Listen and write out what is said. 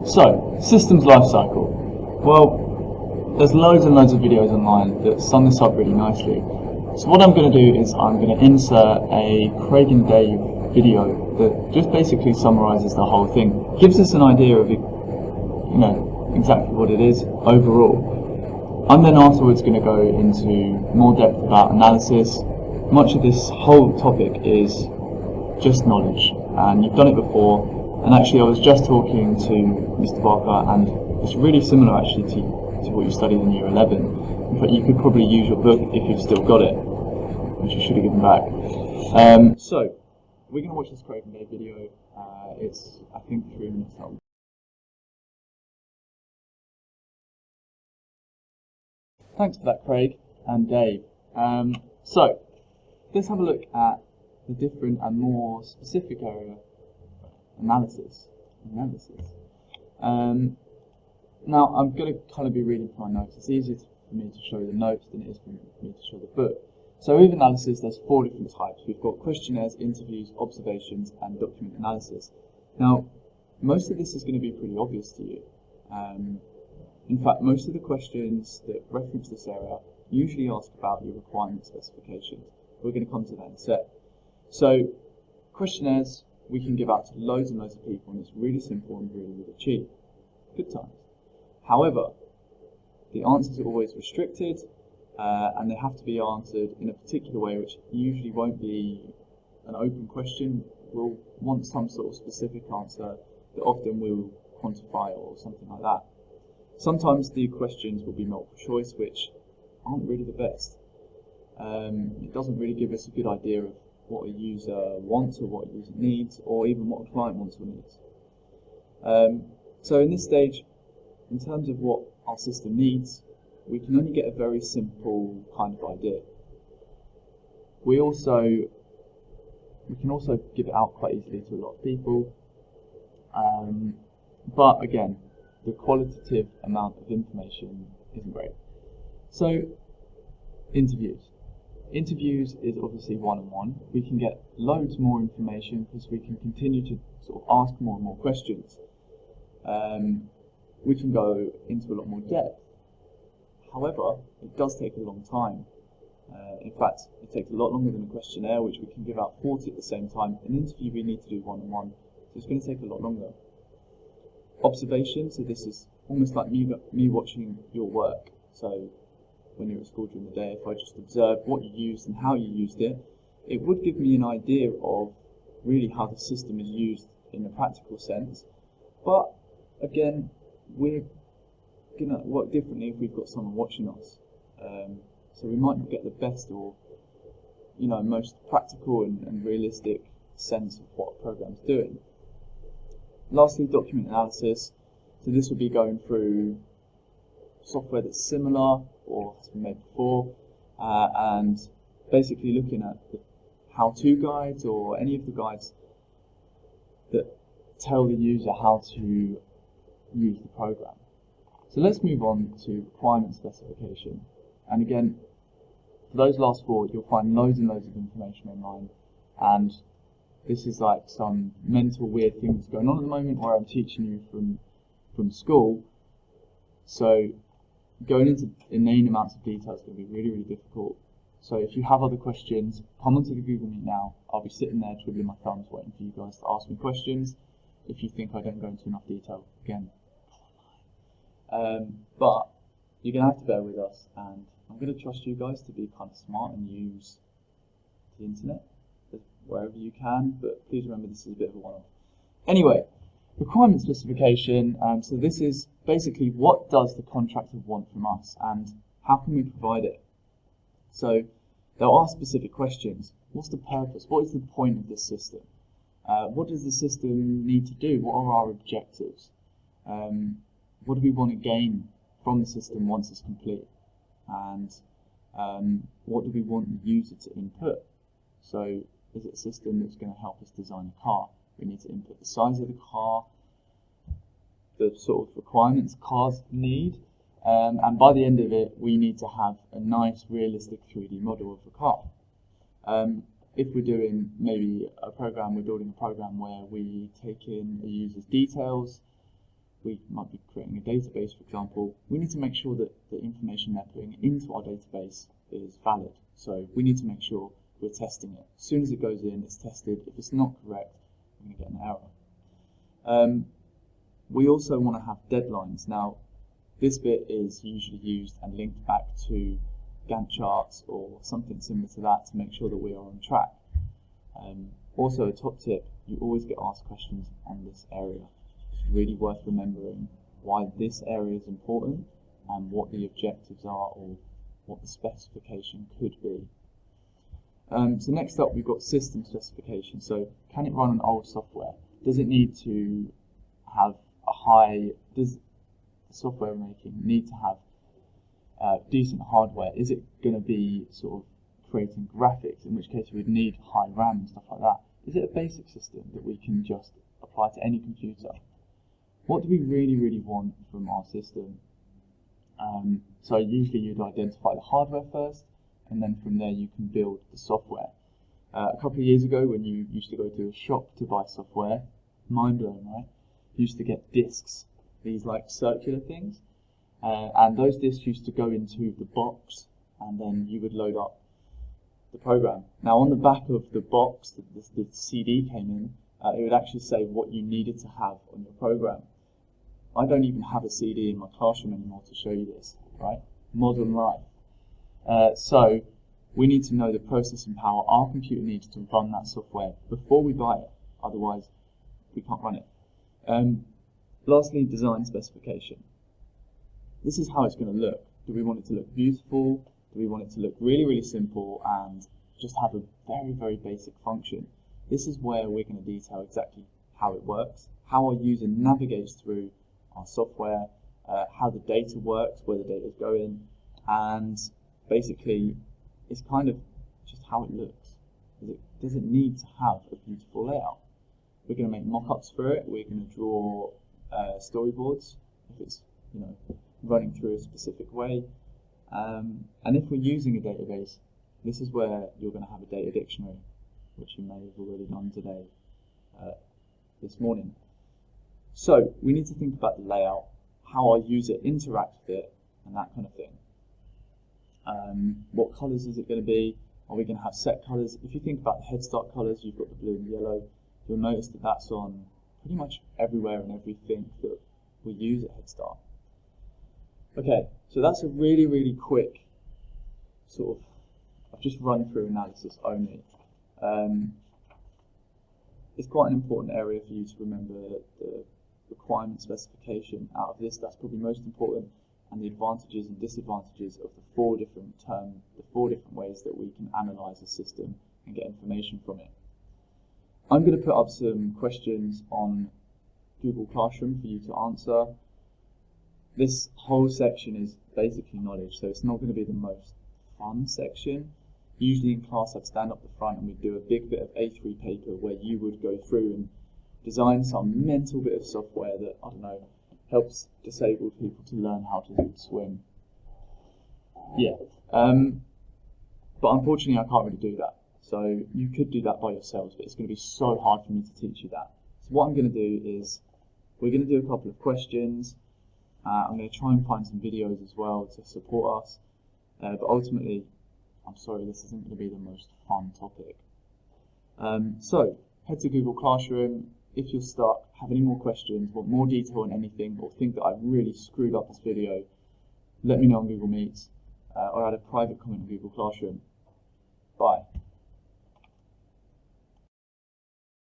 So, systems lifecycle. Well, there's loads and loads of videos online that sum this up really nicely. So what I'm going to do is I'm going to insert a Craig and Dave video that just basically summarises the whole thing. Gives us an idea of, exactly what it is overall. I'm then afterwards going to go into more depth about analysis. Much of this whole topic is just knowledge, and you've done it before. And actually, I was just talking to Mr. Barker, and it's really similar actually to what you studied in Year 11. In fact, you could probably use your book if you've still got it, which you should have given back. So, we're going to watch this Craig and Dave video. It's, I think, 3 minutes long. Thanks for that, Craig and Dave. So, let's have a look at the different and more specific area analysis. Now I'm going to kind of be reading from my notes. It's easier for me to show the notes than it is for me to show the book. So with analysis, there's 4 different types. We've got questionnaires, interviews, observations, and document analysis. Now, most of this is going to be pretty obvious to you. In fact, most of the questions that reference this area usually ask about your requirement specifications. We're going to come to that in a sec. So, questionnaires we can give out to loads and loads of people, and it's really simple and really, really cheap. Good times. However, the answers are always restricted, and they have to be answered in a particular way, which usually won't be an open question. We'll want some sort of specific answer that often we'll quantify or something like that. Sometimes the questions will be multiple choice, which aren't really the best. It doesn't really give us a good idea of what a user wants or what a user needs, or even what a client wants or needs. So in this stage, in terms of what our system needs, we can only get a very simple kind of idea. We can also give it out quite easily to a lot of people, but again, the qualitative amount of information isn't great. So, interviews. Interviews is obviously one-on-one. We can get loads more information because we can continue to sort of ask more and more questions. We can go into a lot more depth. However, it does take a long time. In fact, it takes a lot longer than a questionnaire, which we can give out 40 at the same time. An interview we need to do one-on-one, so it's going to take a lot longer. Observation, so this is almost like me watching your work. So when you're at school during the day, if I just observe what you used and how you used it, it would give me an idea of really how the system is used in a practical sense. But again, we're going to work differently if we've got someone watching us. So we might not get the best or most practical and realistic sense of what a program's doing. Lastly, document analysis. So this would be going through software that's similar or has been made before, and basically looking at the how-to guides or any of the guides that tell the user how to use the program. So let's move on to requirement specification. And again, for those last 4, you'll find loads and loads of information online, and this is like some mental weird thing that's going on at the moment where I'm teaching you from school. So going into inane amounts of detail is going to be really, really difficult. So if you have other questions, come onto the Google Meet now. I'll be sitting there twiddling my thumbs waiting for you guys to ask me questions. If you think I don't go into enough detail, again, but you're going to have to bear with us, and I'm going to trust you guys to be kind of smart and use the internet wherever you can, but please remember this is a bit of a one-off. Anyway, requirement specification, so this is basically what does the contractor want from us and how can we provide it. So there are specific questions. What's the purpose? What is the point of this system? What does the system need to do? What are our objectives? What do we want to gain from the system once it's complete? And what do we want the user to input? So is it a system that's going to help us design a car? We need to input the size of the car, the sort of requirements cars need, and by the end of it, we need to have a nice, realistic 3D model of the car. If we're doing maybe a program, we're building a program where we take in a user's details, we might be creating a database, for example, we need to make sure that the information they're putting into our database is valid. So we need to make sure we're testing it. As soon as it goes in, it's tested. If it's not correct, we're going to get an error. We also want to have deadlines. Now, this bit is usually used and linked back to Gantt charts or something similar to that to make sure that we are on track. Also, a top tip, you always get asked questions on this area. It's really worth remembering why this area is important and what the objectives are or what the specification could be. So next up, we've got system specification. So can it run on old software? Does it need to have does the software we're making need to have decent hardware? Is it going to be sort of creating graphics, in which case we'd need high RAM and stuff like that? Is it a basic system that we can just apply to any computer? What do we really want from our system? So usually you'd identify the hardware first, and then from there you can build the software. A couple of years ago, when you used to go to a shop to buy software, mind blowing, right? You used to get discs, these like circular things, and those discs used to go into the box, and then you would load up the program. Now on the back of the box that the CD came in, it would actually say what you needed to have on your program. I don't even have a CD in my classroom anymore to show you this, right? Modern life. So we need to know the processing power our computer needs to run that software before we buy it, otherwise we can't run it. Lastly, design specification. This is how it's going to look. Do we want it to look beautiful? Do we want it to look really simple and just have a very basic function? This is where we're going to detail exactly how it works, how our user navigates through our software, how the data works, where the data is going, and basically it's kind of just how it looks. Does it need to have a beautiful layout? We're going to make mock-ups for it. We're going to draw storyboards if it's running through a specific way. And if we're using a database, this is where you're going to have a data dictionary, which you may have already done today, this morning. So we need to think about the layout, how our user interacts with it, and that kind of thing. What colours is it going to be? Are we going to have set colours? If you think about the HeadStart colours, you've got the blue and yellow. You'll notice that that's on pretty much everywhere and everything that we use at HeadStart. Okay, so that's a really quick sort of, I've just run through analysis only. It's quite an important area for you to remember the requirement specification. Out of this, that's probably most important, and the advantages and disadvantages of the four different ways that we can analyse a system and get information from it. I'm going to put up some questions on Google Classroom for you to answer. This whole section is basically knowledge, so it's not going to be the most fun section. Usually in class I'd stand up the front and we'd do a big bit of A3 paper where you would go through and design some mental bit of software that, I don't know, helps disabled people to learn how to swim. Yeah, but unfortunately I can't really do that. So you could do that by yourselves, but it's going to be so hard for me to teach you that. So what I'm going to do is, we're going to do a couple of questions. I'm going to try and find some videos as well to support us. But ultimately, I'm sorry, this isn't going to be the most fun topic. So head to Google Classroom. If you're stuck, have any more questions, want more detail on anything, or think that I've really screwed up this video, let me know on Google Meets, or add a private comment on Google Classroom. Bye.